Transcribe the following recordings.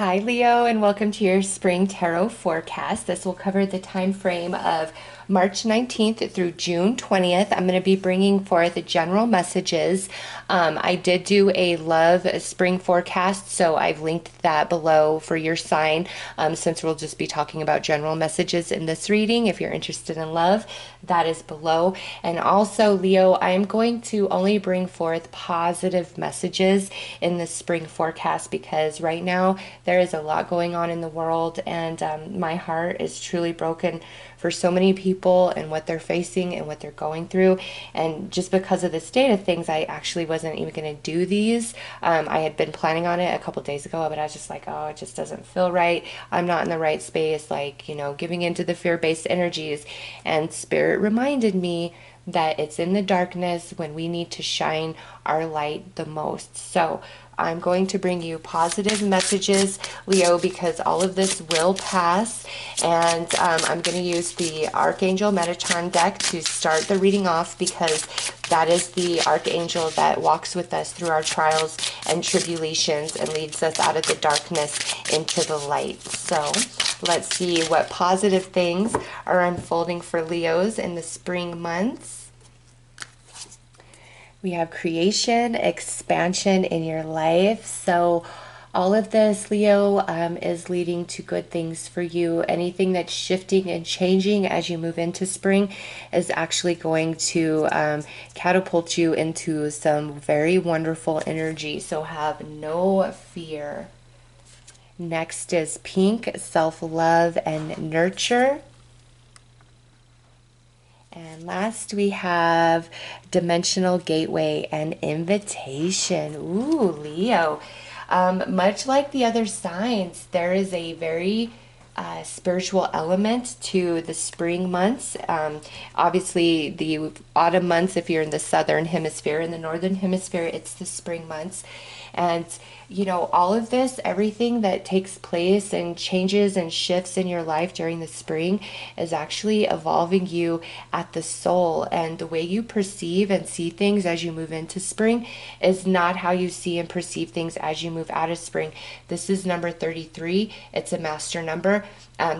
Hi Leo, and welcome to your spring tarot forecast. This will cover the time frame of March 19th through June 20th. I'm going to be bringing forth general messages. I did do a love spring forecast, so I've linked that below for your sign, since we'll just be talking about general messages in this reading. If you're interested in love, that is below. And also, Leo, I am going to only bring forth positive messages in this spring forecast because right now there is a lot going on in the world, and my heart is truly broken for so many people and what they're facing and what they're going through. And just because of the state of things, I actually wasn't even going to do these. I had been planning on it a couple days ago, but I was just like, oh, it just doesn't feel right. I'm not in the right space, like, giving into the fear-based energies. And Spirit reminded me that it's in the darkness when we need to shine our light the most. So I'm going to bring you positive messages, Leo, because all of this will pass. And I'm going to use the Archangel Metatron deck to start the reading off, because that is the Archangel that walks with us through our trials and tribulations and leads us out of the darkness into the light. So let's see what positive things are unfolding for Leos in the spring months. We have creation, expansion in your life. So all of this, Leo, is leading to good things for you. Anything that's shifting and changing as you move into spring is actually going to catapult you into some very wonderful energy. So have no fear. Next is pink, self-love and nurture. And last we have dimensional gateway and invitation. Ooh, Leo. Much like the other signs, there is a very spiritual element to the spring months. Obviously, the autumn months, if you're in the southern hemisphere, in the northern hemisphere, it's the spring months. And all of this, everything that takes place and changes and shifts in your life during the spring is actually evolving you at the soul. And the way you perceive and see things as you move into spring is not how you see and perceive things as you move out of spring. This is number 33. It's a master number.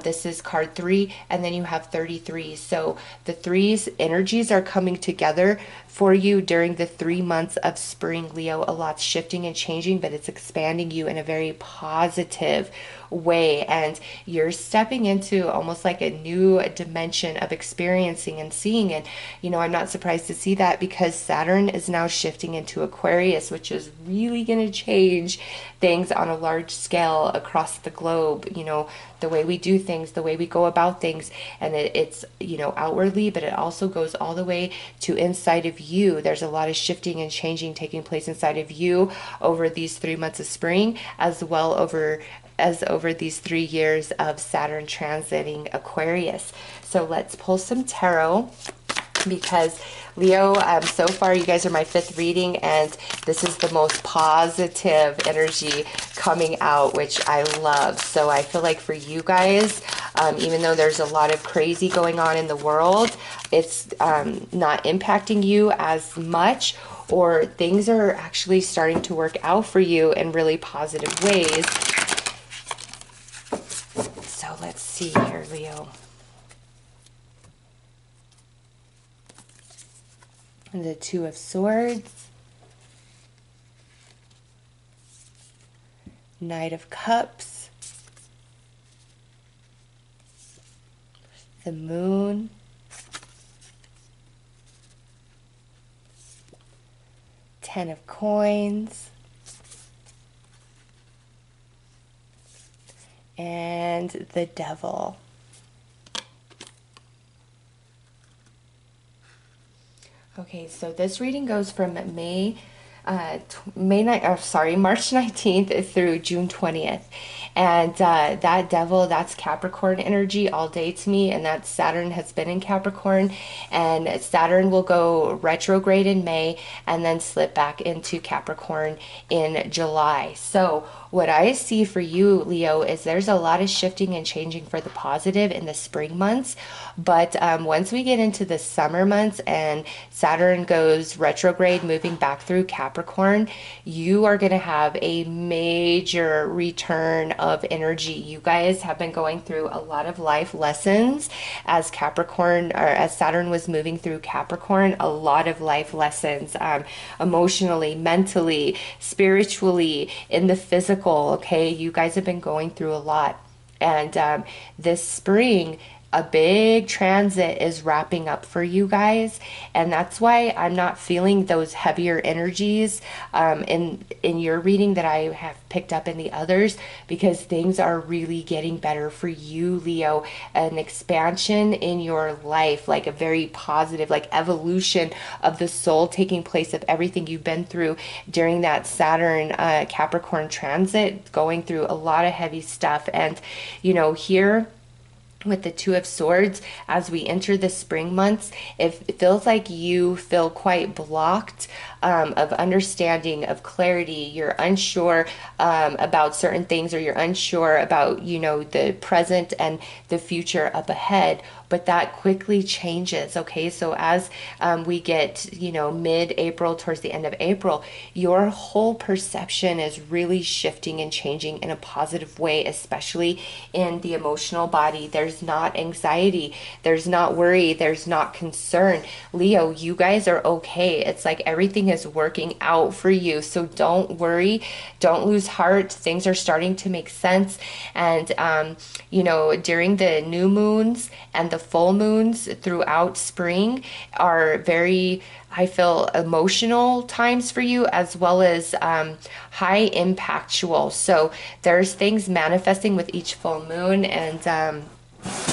This is card 3, and then you have 33. So the threes energies are coming together for you during the 3 months of spring, Leo. A lot's shifting and changing, but it's expanding you in a very positive way, and you're stepping into almost like a new dimension of experiencing and seeing. And I'm not surprised to see that, because Saturn is now shifting into Aquarius, which is really going to change things on a large scale across the globe. The way we do things, the way we go about things, and it's outwardly, but it also goes all the way to inside of you. There's a lot of shifting and changing taking place inside of you over these 3 months of spring, as well as over these 3 years of Saturn transiting Aquarius. So let's pull some tarot, because Leo, so far you guys are my 5th reading, and this is the most positive energy coming out, which I love. So I feel like for you guys, even though there's a lot of crazy going on in the world, it's not impacting you as much, or things are actually starting to work out for you in really positive ways. So let's see here, Leo. The Two of Swords, Knight of Cups, the Moon, Ten of Coins, and the Devil. Okay, so this reading goes from March 19th through June 20th. And that Devil, that's Capricorn energy all day to me, and that Saturn has been in Capricorn, and Saturn will go retrograde in May and then slip back into Capricorn in July. So what I see for you, Leo, is there's a lot of shifting and changing for the positive in the spring months. But once we get into the summer months and Saturn goes retrograde, moving back through Capricorn, you are going to have a major return of energy. You guys have been going through a lot of life lessons as Capricorn, or as Saturn was moving through Capricorn, a lot of life lessons, emotionally, mentally, spiritually, in the physical. Okay, you guys have been going through a lot, and this spring a big transit is wrapping up for you guys, and that's why I'm not feeling those heavier energies in your reading that I have picked up in the others, because things are really getting better for you, Leo. An expansion in your life, like a very positive, like evolution of the soul taking place of everything you've been through during that Saturn Capricorn transit, going through a lot of heavy stuff. And here with the Two of Swords, as we enter the spring months, it feels like you feel quite blocked of understanding, of clarity. You're unsure about certain things, or you're unsure about, the present and the future up ahead. But that quickly changes, okay? So as we get, mid-April, towards the end of April, your whole perception is really shifting and changing in a positive way, especially in the emotional body. There's not anxiety, there's not worry, there's not concern. Leo, you guys are okay. It's like everything is working out for you. So don't worry, don't lose heart. Things are starting to make sense. And, during the new moons and the full moons throughout spring are very, I feel, emotional times for you, as well as high impactual. So there's things manifesting with each full moon. And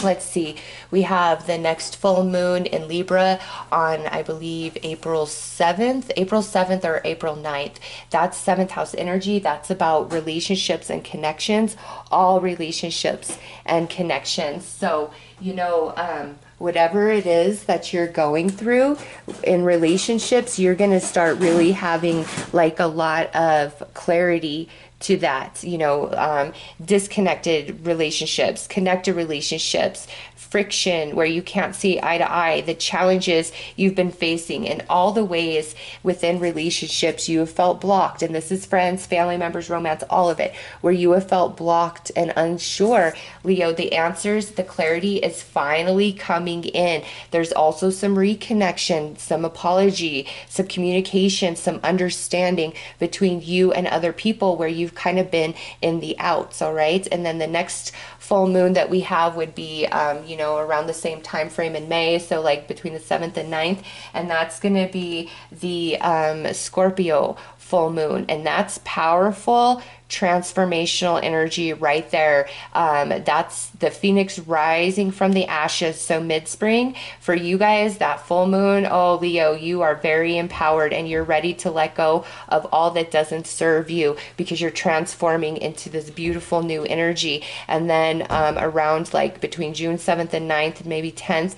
let's see, we have the next full moon in Libra on, I believe, April 7th or April 9th. That's 7th house energy. That's about relationships and connections, all relationships and connections. So, whatever it is that you're going through in relationships, you're going to start really having like a lot of clarity to that, disconnected relationships, connected relationships, friction where you can't see eye to eye, the challenges you've been facing, and all the ways within relationships you have felt blocked. And this is friends, family members, romance, all of it, where you have felt blocked and unsure. Leo, the answers, the clarity is finally coming in. There's also some reconnection, some apology, some communication, some understanding between you and other people where you've kind of been in the outs. All right. And then the next full moon that we have would be, around the same time frame in May. So like between the 7th and 9th. And that's going to be the Scorpio full moon. And that's powerful, transformational energy right there. That's the phoenix rising from the ashes. So mid-spring for you guys, that full moon, oh Leo, you are very empowered and you're ready to let go of all that doesn't serve you, because you're transforming into this beautiful new energy. And then around like between June 7th and 9th, maybe 10th,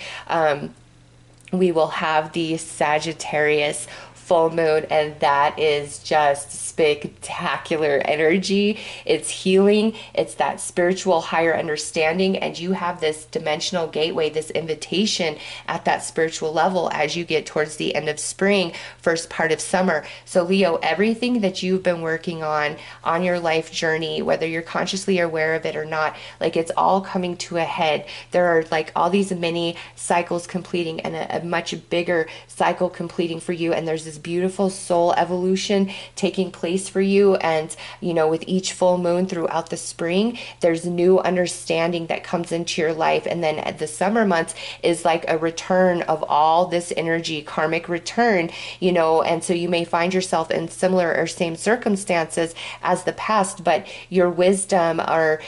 we will have the Sagittarius full moon, and that is just spectacular energy. It's healing, it's that spiritual higher understanding, and you have this dimensional gateway, this invitation at that spiritual level as you get towards the end of spring, first part of summer. So Leo, everything that you've been working on your life journey, whether you're consciously aware of it or not, like it's all coming to a head. There are like all these mini cycles completing, and a much bigger cycle completing for you, and there's this beautiful soul evolution taking place for you. And with each full moon throughout the spring, there's new understanding that comes into your life. And then the summer months is like a return of all this energy, karmic return, and so you may find yourself in similar or same circumstances as the past, but your wisdom, or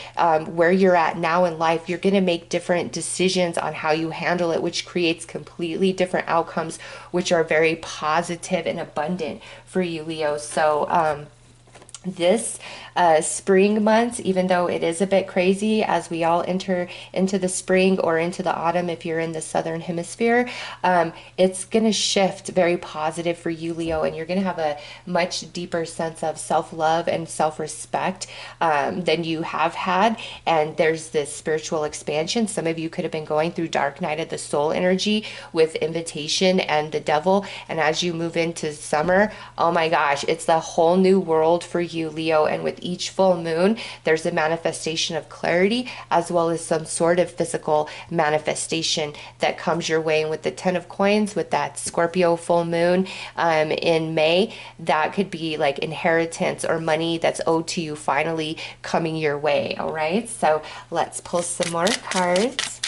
where you're at now in life, you're going to make different decisions on how you handle it, which creates completely different outcomes, which are very positive and abundant for you, Leo. So this spring months, even though it is a bit crazy as we all enter into the spring or into the autumn if you're in the southern hemisphere, it's going to shift very positive for you, Leo, and you're going to have a much deeper sense of self-love and self-respect than you have had. And there's this spiritual expansion. Some of you could have been going through dark night of the soul energy with invitation and the devil, and as you move into summer, oh my gosh, it's the whole new world for you, Leo. And with each full moon, there's a manifestation of clarity as well as some sort of physical manifestation that comes your way. And with the 10 of coins, with that Scorpio full moon in May, that could be like inheritance or money that's owed to you finally coming your way. All right, so let's pull some more cards.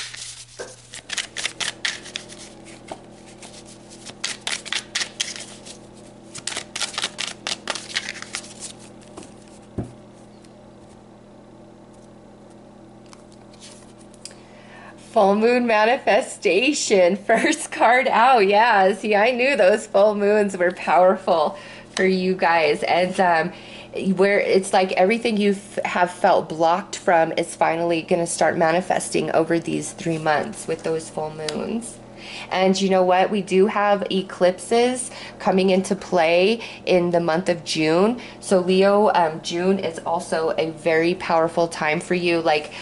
Full moon manifestation, first card out. Yeah, see, I knew those full moons were powerful for you guys. And where it's like everything you have felt blocked from is finally going to start manifesting over these 3 months with those full moons. And you know what? We do have eclipses coming into play in the month of June. So Leo, June is also a very powerful time for you, like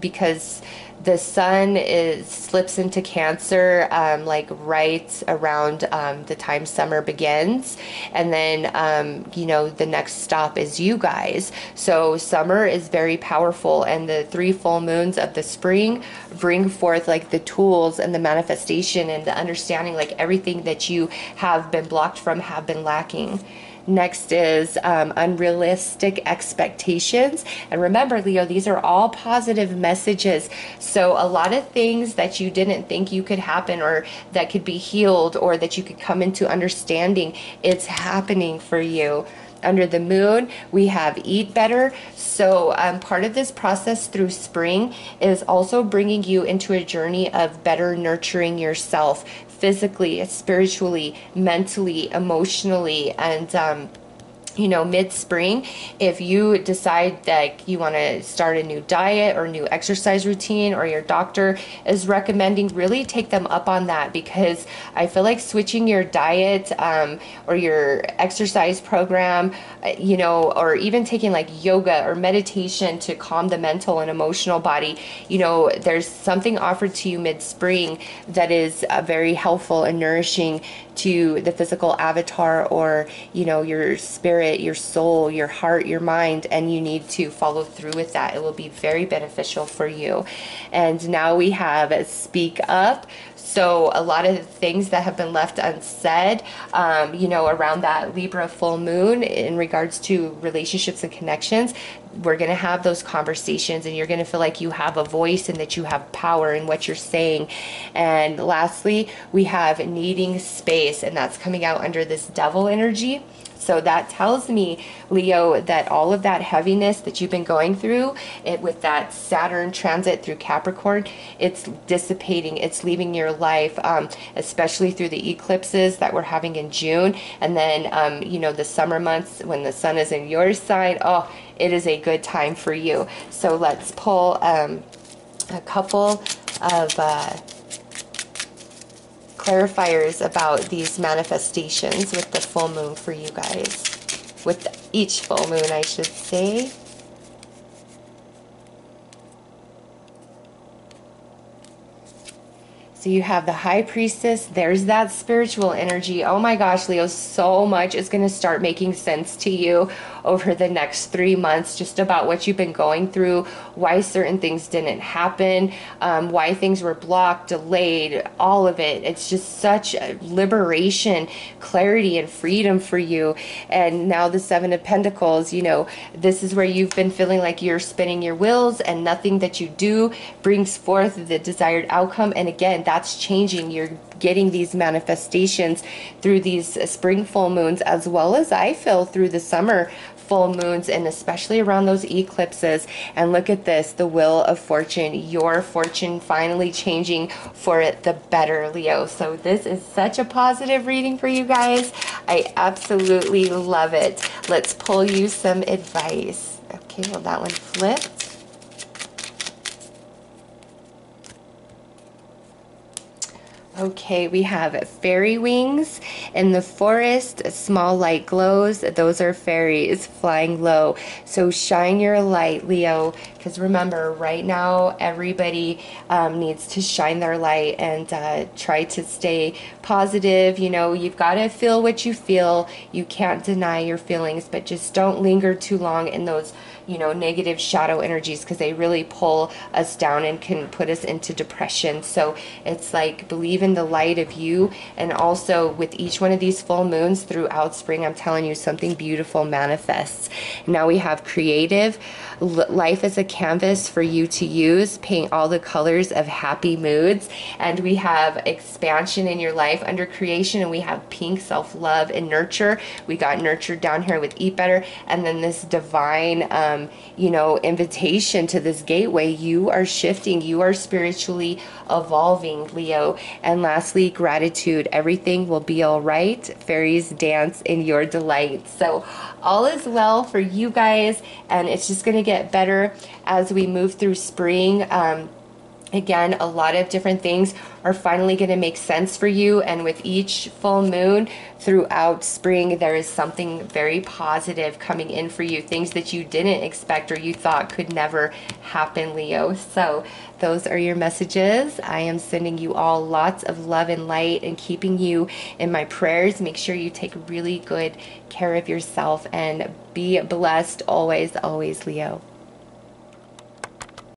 because the sun slips into Cancer like right around the time summer begins, and then you know, the next stop is you guys. So summer is very powerful, and the 3 full moons of the spring bring forth like the tools and the manifestation and the understanding, like everything that you have been blocked from, have been lacking. Next is unrealistic expectations. And remember, Leo, these are all positive messages. So a lot of things that you didn't think you could happen, or that could be healed, or that you could come into understanding, it's happening for you. Under the moon, we have eat better. So part of this process through spring is also bringing you into a journey of better nurturing yourself physically, spiritually, mentally, emotionally. And you know, mid-spring, if you decide that you want to start a new diet or new exercise routine, or your doctor is recommending, really take them up on that, because I feel like switching your diet or your exercise program, you know, or even taking like yoga or meditation to calm the mental and emotional body, you know, there's something offered to you mid-spring that is very helpful and nourishing to the physical avatar, or you know, your spirit, your soul, your heart, your mind, and you need to follow through with that. It will be very beneficial for you. And now we have speak up. So a lot of things that have been left unsaid, you know, around that Libra full moon in regards to relationships and connections, we're going to have those conversations, and you're going to feel like you have a voice and that you have power in what you're saying. And lastly, we have needing space, and that's coming out under this devil energy. So that tells me, Leo, that all of that heaviness that you've been going through, with that Saturn transit through Capricorn, it's dissipating, it's leaving your life, especially through the eclipses that we're having in June. And then, you know, the summer months when the sun is in your sign, oh, it is a good time for you. So let's pull a couple of clarifiers about these manifestations with the full moon for you guys. With each full moon, I should say. So you have the High Priestess. There's that spiritual energy. Oh my gosh, Leo, so much is going to start making sense to you over the next 3 months, just about what you've been going through, why certain things didn't happen, why things were blocked, delayed, all of it. It's just such a liberation, clarity, and freedom for you. And now the Seven of Pentacles, you know, this is where you've been feeling like you're spinning your wheels and nothing that you do brings forth the desired outcome. And again, that's changing. You're getting these manifestations through these spring full moons, as well as I feel through the summer full moons and especially around those eclipses. And look at this, the Wheel of Fortune, your fortune finally changing for the better, Leo. So this is such a positive reading for you guys. I absolutely love it. Let's pull you some advice. Okay, well, that one flipped. Okay, we have fairy wings in the forest, small light glows. Those are fairies flying low. So shine your light, Leo, because remember, right now, everybody needs to shine their light and try to stay positive. You know, you've got to feel what you feel. You can't deny your feelings, but just don't linger too long in those, you know, negative shadow energies, because they really pull us down and can put us into depression. So it's like, believe in the light of you. And also with each one of these full moons throughout spring, I'm telling you, something beautiful manifests. Now we have creative. Life is a canvas for you to use. Paint all the colors of happy moods. And we have expansion in your life under creation, and we have pink, self-love and nurture. We got nurture down here with eat better, and then this divine you know, invitation to this gateway. You are shifting, you are spiritually evolving, Leo. And lastly, gratitude. Everything will be all right. Fairies dance in your delight. So all is well for you guys, and it's just going to get better as we move through spring. Again, a lot of different things are finally going to make sense for you. And with each full moon throughout spring, there is something very positive coming in for you. Things that you didn't expect or you thought could never happen, Leo. So those are your messages. I am sending you all lots of love and light and keeping you in my prayers. Make sure you take really good care of yourself and be blessed always, always, Leo.